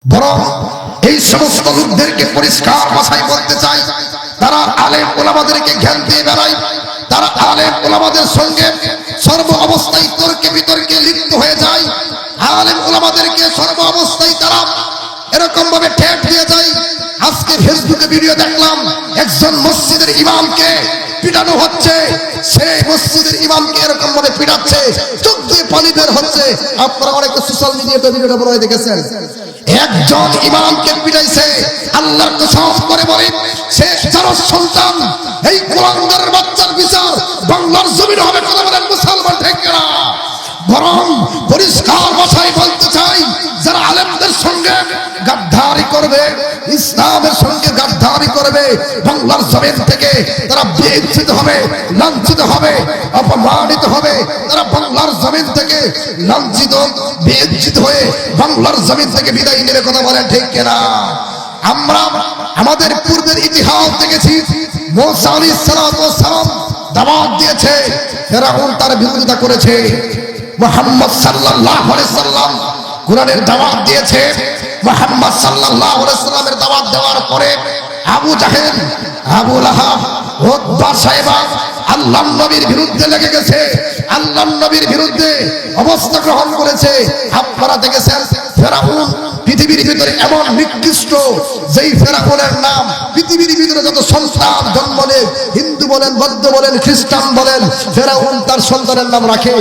বরং এই সমস্ত লোকদেরকে পরিষ্কার ভাষায় বলতে চাই, তারা আলেম ওলামাদেরকে জ্ঞান দিয়ে বেড়ায়, তারা আলেম ওলামাদের সঙ্গে সর্ব অবস্থায় তর্কে বিতর্কে লিপ্ত হয়ে যায়। আলেম ওলামাদেরকে সর্ব অবস্থায় তারা এরকম ভাবে ঠেট দিয়ে যায়। আজকে ফেসবুকে ভিডিও দেখলাম, একজন মসজিদের ইমামকে পিটানো হচ্ছে, সেই মসজিদের ইমামকে এরকম ভাবে পিটাচ্ছে, চোখ দিয়ে পানি বের হচ্ছে। আপনারা অনেক সোশ্যাল মিডিয়াতে ভিডিওটা মনে হয় দেখেছেন। একজন ইমামকে পিটাইছে, আল্লাহর কসম করে বলে সে যার সন্তান, এই কুলাঙ্গারের বাচ্চার বিচার বাংলার জমিন হবে। কথা বলেন মুসলমান ঠিক না? বরং পরিষ্কার ভাষায় বলতে চাই, যারা আলেমদের সঙ্গে গাদ্দারি করবে, ইসলামের সঙ্গে গাদ্দারি করবে, বাংলার জমিন থেকে তারা বেইজ্জত হবে, লাঞ্ছিত হবে, অপমানিত হবে। তারা বাংলার জমিন থেকে লাঞ্ছিত বেইজ্জত হয়ে বাংলার জমিন থেকে বিদায় নেবে। কথা বলেন ঠিক কিনা? আমরা আমাদের পূর্বের ইতিহাস দেখেছি, মুসা আলাইহিস সালাম দাওয়াত দিয়েছে, ফেরাউন তার বিরোধিতা করেছে। মুহাম্মদ সাল্লাল্লাহু আলাইহি সাল্লাম কোরআনের দাওয়াত দিয়েছে, মুহাম্মদ সাল্লাল্লাহু আলাইহি সাল্লামের দাওয়াত দেওয়ার পরে আবু জাহেল, আবু লাহাব, উতবা, সাইবা আল্লাহর নবীর বিরুদ্ধে লেগে গেছে, আল্লাহর নবীর বিরুদ্ধে অবস্থা গ্রহণ করেছে। আপনারা দেখেছেন ফেরাউন পৃথিবীর ভিতরে এমন নিকৃষ্ট, যেই ফেরাউনের নাম পৃথিবীর ভিতরে যত সন্তান জন্ম নেয়, হিন্দু বলেন, বৌদ্ধ বলেন, খ্রিস্টান বলেন, ফেরাউন তার সন্তানের নাম রাখে।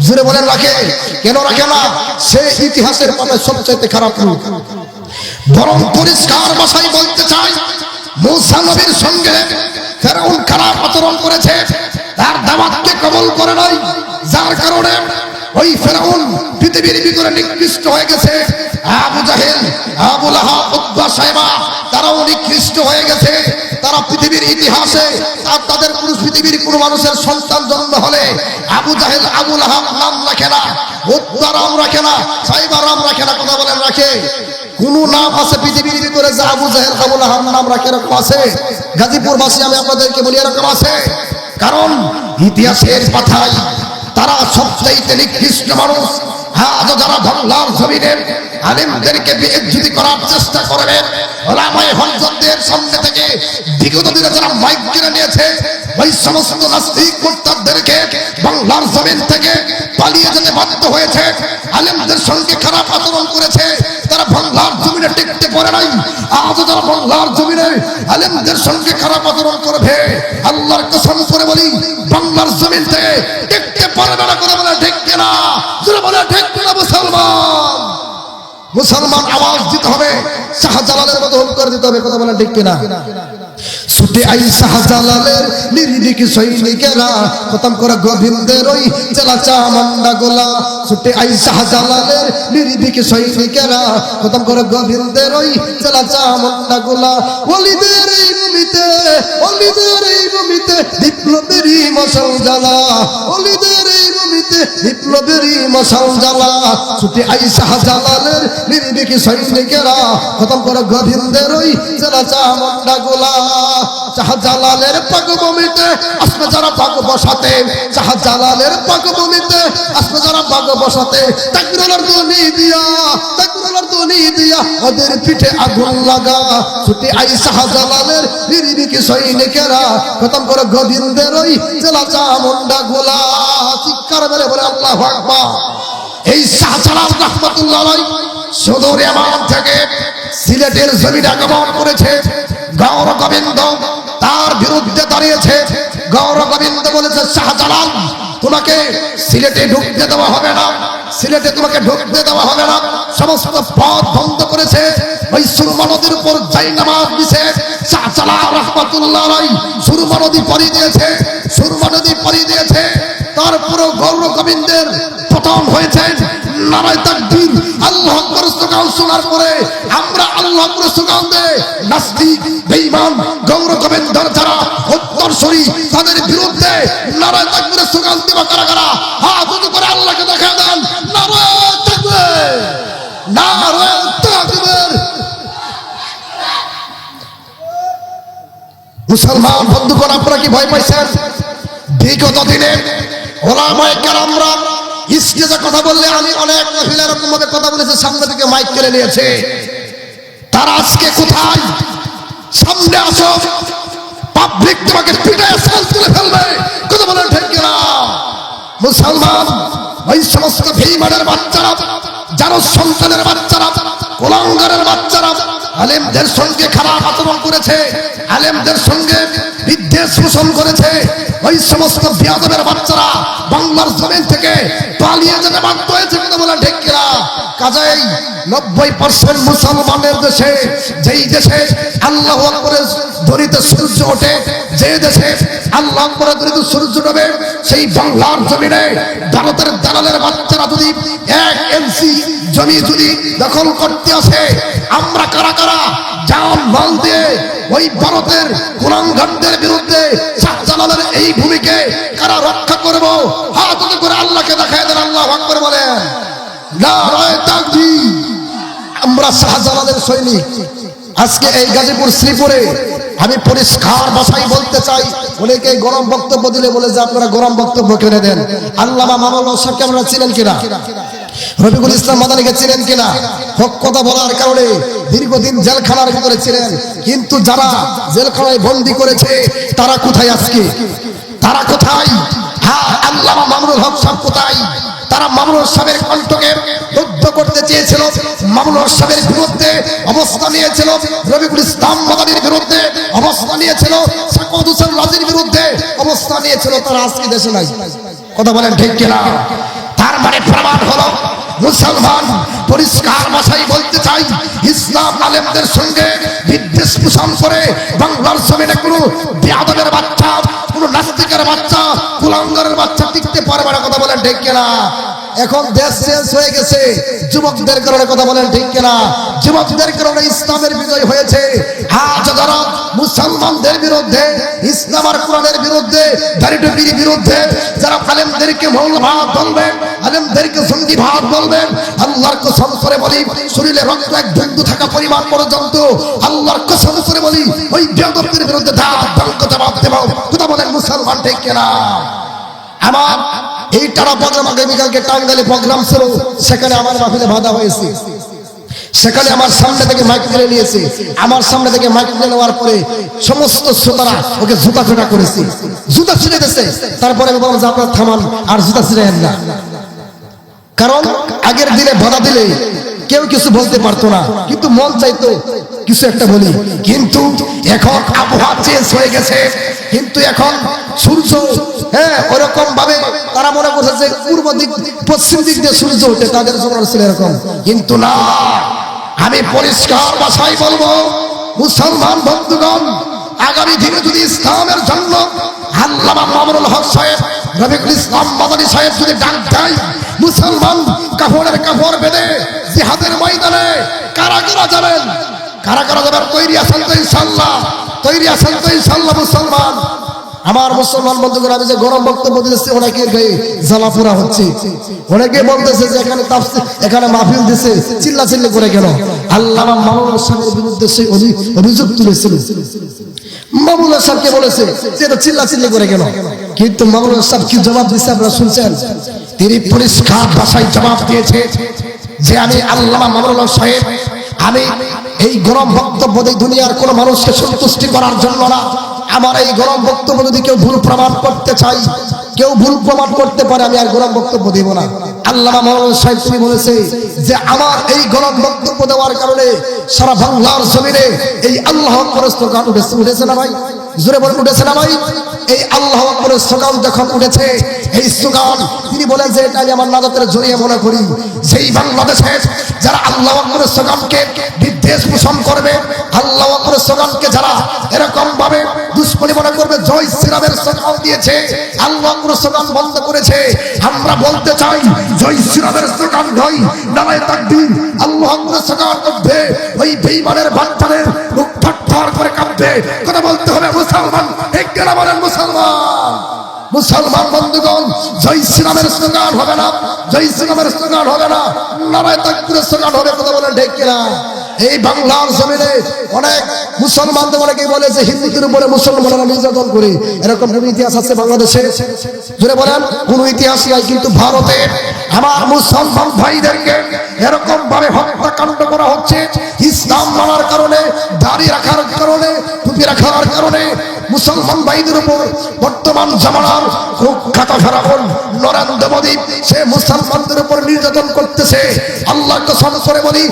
জুড়ে বলেন রাখে? কেন রাখে না? সে ইতিহাসের পাতায় সবচেয়ে খারাপ লোক। বরং পরিষ্কার ভাষায় বলতে চাই, মুসা নবীর সঙ্গে ফেরাউন খারাপ আচরণ করেছে, তার দাওয়াতকে কবুল করে নাই, যার কারণে ওই ফেরাউন পৃথিবীর ভিতরে নিকৃষ্ট হয়ে গেছে। আবু জাহেল, আবু লাহাব, উতবা, সাইবা তারাও নিকৃষ্ট হয়ে গেছে। তারা পৃথিবীর ইতিহাসে আর তাদের পুরুষ পৃথিবীর কোন মানুষের সন্তান জন্ম হলে আবু জাহেল, আবু লাহাব নাম রাখে না, উতবা নাম রাখে না, সাইবা নাম রাখে না। কথা বলেন রাখে? কোন নাম আছে পৃথিবীর ভিতরে যে আবু জাহেল, আবু লাহাব নাম রাখে? এরকম আছে? গাজীপুরবাসী আমি আপনাদেরকে বলি এরকম আছে। কারণ ইতিহাসের পাতায় তারা সবচাইতে নিকৃষ্ট মানুষ। আজ যারা বাংলার জমিনের আলেমদেরকে বেইজ্জতি করার চেষ্টা করবে, ওলামায়ে হযরতদের সামনে থেকে বিগত দিনে যারা মাইক কিনে নিয়েছে, ওই সমস্ত নাস্তিক মুরতাদদেরকে বাংলার জমিন থেকে পালিয়ে যেতে বাধ্য হয়েছে, আলেমদের সঙ্গে খারাপ আচরণ করেছে, তারা বাংলার জমিনে টিকতে পারে নাই। আজ যারা বাংলার জমিনে আলেমদের সঙ্গে খারাপ আচরণ করবে, আল্লাহর কসম করে বলি, বাংলার জমিন থেকে টিকতে পারবে না। কথা বলে ঠিক কিনা? যারা বলে ঠিক কিনা? মুসলমান মুসলমান আওয়াজ দিতে হবে, শাহজালালের মতো হুম করে দিতে হবে। কথা বলে ঠিক কিনা? ছুটে আই শাহজালালের নির্ভীক সৈনিকেরা, খতম করে গোবিন্দের ওই জেলা চামুন্ডা গোলা। ছুটে আই শাহজালালের নির্ভীক সৈনিকেরা, খতম করে গোবিন্দের ওই জেলা চামুন্ডা গোলা। ওলিদের এই ভূমিতে, ওলিদের এই ভূমিতে বিপ্লবেরই মশাল জ্বালা, ওলিদের এই ভূমিতে বিপ্লবেরই মশাল জ্বালা। ছুটে আই শাহজালালের নির্ভীক সৈনিকেরা, খতম করে গোবিন্দের ওই জেলা চামুন্ডা গোলা। শাহজালালের পাকভূমিতে আসবে যারা পাক বসাতে, শাহজালালের পাকভূমিতে আসবে যারা পাক বসাতে, তাকবীরের ধ্বনি দিয়া, তাকবীরের ধ্বনি দিয়া ওদের পিঠে আগুন লাগা। ছুটে আই শাহজালালের নির্ভীক সৈনিকেরা, খতম করে গোবিন্দের ওই জেলা চামুন্ডা গোলা। চিৎকার মেরে বলে আল্লাহু আকবার। এই শাহজালাল রাহমাতুল্লাহ আলাইহি সুদূর ইয়ামান থেকে সিলেটের জমিনে আগমন করেছে। গৌর গোবিন্দ তার বিরুদ্ধে দাঁড়িয়েছে। গৌর গোবিন্দ বলেছে, শাহজালাল তোমাকে সিলেটে ঢুকতে দেওয়া হবে না, সিলেটে তোমাকে ঢুকতে দেওয়া হবে না। সমস্ত পথ বন্ধ করেছে। ওই সুরমা নদীর উপর জায়নামাজ দিছে। শাহজালাল রাহমাতুল্লাহ আলাইহি সুরমা নদী পাড়ি দিয়েছে, সুরমা নদী পাড়ি দিয়েছে। তারপর গৌর গোবিন্দের পতন হয়েছে। নারায়ে তাকবীর, আল্লাহু আকবার স্লোগান শোনার পরে আমরা আল্লাহু আকবার স্লোগান দেই, নাস্তিক বেঈমান গৌর গোবিন্দর যারা উত্তরসূরি, তাদের বিরুদ্ধে নারায়ে তাকবীরের স্লোগান দিবা কারা কারা? হাত উঁচু করে আল্লাহকে দেখা দেন। নারায়ে তাকবীর, নারায়ে তাকবীর। মুসলমান বন্ধুগণ, আপনারা কি ভয় পাইছেন? বিগত দিনে ওলামায়ে কেরামরা স্টেজে কথা বললে, আমি অনেক মহিলা এরকম ভাবে কথা বলেছে, সামনে থেকে মাইক কেড়ে নিয়েছে। তারা আজকে কোথায়? সামনে আসো, পাবলিক তোমাকে পিটায় সাল তুলে ফেলবে। কথা বলেন ঠিক কিনা? মুসলমান ওই সমস্ত বেঈমানের বাচ্চারা, যারা সন্তানের বাচ্চারা, কুলাঙ্গারের বাচ্চারা আলেমদের সঙ্গে খারাপ আচরণ করেছে, আলেমদের সঙ্গে বিদ্বেষ পোষণ করেছে, ওই সমস্ত বিয়াদবের বাচ্চারা বাংলার জমিন থেকে পালিয়ে যেতে বাধ্য হয়েছে। কথা বলেন ঠিক কিনা? কাজেই 90% মুসলমানের দেশে, যেই দেশে আল্লাহু আকবারের ধ্বনিতে সূর্য ওঠে, যে দেশে আল্লাহু আকবারের ধ্বনিতে সূর্য ডোবে, সেই বাংলার জমিনে ভারতের দালালের বাচ্চারা যদি 1 ইঞ্চি জমি যদি দখল করতে আসে, আমরা কারা কারা জান মাল দিয়ে ওই ভারতের কুলাঙ্গারদের বিরুদ্ধে শাহজালালের এই ভূমিকে কারা রক্ষা করব? হাত উঁচু করে আল্লাহকে দেখায় দেন, আল্লাহু আকবার বলেন। নারায়ে তাকবীর। আমরা শাহজালালের সৈনিক। আজকে এই গাজীপুর শ্রীপুরে আমি পরিষ্কার ভাষায় বলতে চাই, অনেকে গরম বক্তব্য দিলে বলে যে আপনারা গরম বক্তব্য কেন দেন। আল্লামা মামুনুল হক সাহেবকে আপনারা চিনেন কিনা? রফিকুল ইসলাম মাদানীকে চিনেন কিনা? হক কথা বলার কারণে দীর্ঘদিন জেলখানার ভিতরে ছিলেন, কিন্তু যারা জেলখানায় বন্দী করেছে তারা কোথায় আজকে? তারা কোথায়? হ্যাঁ, আল্লামা মামুনুল হক সাহেব কোথায়? তারা মামুনুল সাহেবের কণ্ঠকে রুদ্ধ করতে চেয়েছিল, মামুনুল সাহেবের বিরুদ্ধে অবস্থান নিয়েছিল, রফিকুল ইসলাম মাদানীর বিরুদ্ধে অবস্থান নিয়েছিল, সাকাওয়াত হোসেন রাজীর বিরুদ্ধে অবস্থান নিয়েছিল। তারা আজকে দেশে নাই। কথা বলেন ঠিক কিনা? তার মানে প্রমাণ হলো, মুসলমান পরিষ্কার ভাষায় বলতে চাই, ইসলাম আলেমদের সঙ্গে বিদ্বেষ পোষণ করে বাংলার জমিনে কোনো বেয়াদবের বাচ্চা, কোনো নাস্তিকের বাচ্চা, কুলাঙ্গারের বাচ্চা টিকতে পারবে না। কথা বলেন ঠিক কিনা? এখন দেশ চেঞ্জ হয়ে গেছে যুবকদের কারণে। কথা বলেন ঠিক কিনা? যুবকদের কারণে ইসলামের বিজয় হয়েছে। আজ যারা মুসলমানদের বিরুদ্ধে, ইসলাম আর কোরআনের বিরুদ্ধে, দাড়িটুপির বিরুদ্ধে যারা আলেমদেরকে মৌলবাদ বলবেন, আলেমদেরকে জঙ্গিবাদ বলবেন, আল্লাহর কসম করে বলি, শরীরে রক্ত এক বিন্দু থাকা পরিমাণ পর্যন্ত আল্লাহর কসম করে বলি ওই বেয়াদবদের বিরুদ্ধে জবাব দেব। কথা বলেন মুসলমান ঠিক কিনা? আমার এই টানা প্রোগ্রাম আগামীকালকে টাঙ্গাইলে প্রোগ্রাম ছিল, সেখানে আমার মাহফিলে বাধা হয়েছে। সেখানে আমার সামনে থেকে মাইক তুলে নিয়েছে, আমার সামনে থেকে মাইক তুলে নেওয়ার পরে সমস্ত শ্রোতারা ওকে জুতা ফেটা করেছে, জুতা ছিঁড়ে দিয়েছে। তারপরে আমি বললাম যে আপনারা থামান, আর জুতা ছিঁড়েন না। কারণ আগের দিনে বাধা দিলে কেউ কিছু বলতে পারতো না, কিন্তু মন চাইতো কিছু একটা বলি। কিন্তু এখন আবহাওয়া চেঞ্জ হয়ে গেছে, কিন্তু এখন সূর্য ওরকম ভাবে তারা মনে করছে যে পূর্ব দিক পশ্চিম দিক দিয়ে সূর্য ওঠে, তাদের জন্য ছিল এরকম। কিন্তু না, আমি পরিষ্কার ভাষায় বলবো, মুসলমান বন্ধুগণ, আগামী দিনে যদি ইসলামের জন্য আল্লামা মামুনুল হক সাহেব, রফিকুল ইসলাম মাদানী সাহেব যদি ডাক দেয়, মুসলমান কাপড়ের কাপড় বেঁধে জিহাদের ময়দানে কারা কারা যাবেন? কারা কারা যাবেন? তৈরি আছেন তো ইনশাআল্লাহ? তৈরি আছেন তো ইনশাআল্লাহ মুসলমান? আমার মুসলমান বন্ধুগণ, আমি যে গরম বক্তব্য দিতেছি অনেকের গায়ে জ্বালা পোড়া হচ্ছে। অনেকে বলতেছে যে এখানে তাফসীর, এখানে মাহফিল দিছে, চিল্লা চিল্লি করে কেন? আল্লামা মামুনুল সাহেবের বিরুদ্ধে সেই অভিযোগ তুলেছিল। মামুনুল সাহেবকে বলেছে যে এটা চিল্লা চিল্লি করে কেন? কিন্তু মামুনুল সাহেব কি জবাব দিয়েছে আপনারা শুনছেন? তিনি পরিষ্কার ভাষায় জবাব দিয়েছে যে আমি আল্লামা মামুনুল সাহেব, আমি এই গরম বক্তব্য দিই দুনিয়ার কোন মানুষকে সন্তুষ্টি করার জন্য না। আমার এই গরম বক্তব্য যদি কেউ ভুল প্রমাণ করতে চাই, কেউ ভুল প্রমাণ করতে পারে, আমি আর গরম বক্তব্য দেব না। আল্লামা মাওলানা সাহেব তুমি বলেছে যে আমার এই গরম বক্তব্য দেওয়ার কারণে সারা বাংলার জমিনে এই আল্লাহু আকবার স্লোগান উঠেছে না ভাই? জোরে বলে উঠেছে না ভাই? এই আল্লাহু আকবার স্লোগান যখন উঠেছে, এই স্লোগান তিনি বলেন যে এটা আমি আমার নাজাতের জড়িয়ে মনে করি। সেই বাংলাদেশে যারা আল্লাহু আকবার স্লোগানকে বিদ্বেষ পোষণ করবে, আল্লাহু আকবার স্লোগানকে যারা এরকম ভাবে দুশ্মনী মনে করবে, জয় শ্রীরামের স্লোগান দিয়েছে, আল্লাহু আকবার স্লোগান বন্ধ করেছে, আমরা বলতে চাই জয় শ্রীরামের স্লোগান নয়, নারায়ে তাকবীর আল্লাহু আকবার স্লোগান করবে ওই বেঈমানের বাচ্চাদের মুখ থরথর করে কাঁপবে। কথা বলতে হবে মুসলমান, ঠিক কিনা বলেন মুসলমান? মুসলমান বন্ধুগণ, জয় শ্রীরামের স্লোগান হবে না, জয় শ্রীরামের স্লোগান হবে না, নারায়ে তাকবীরের স্লোগান হবে। কথা বলেন ঠিক কিনা? এই বাংলার জমিনে অনেক মুসলমানদের অনেকেই বলে যে হিন্দুদের উপরে মুসলমানরা নির্যাতন করে, এরকম কোন ইতিহাস আছে বাংলাদেশে? জোরে বলেন, কোন ইতিহাস নাই। কিন্তু ভারতে আমার মুসলমান ভাইদেরকে এরকম ভাবে হত্যাকাণ্ড করা হচ্ছে ইসলাম মানার কারণে, দাড়ি রাখার কারণে, টুপি রাখার কারণে। মুসলমান ভাইদের উপর বর্তমান জামানার খাতা ফেরাউন নরেন্দ্র মোদী সে মুসলমানদের উপর নির্যাতন করতেছে। আল্লাহর কসম করে বলি,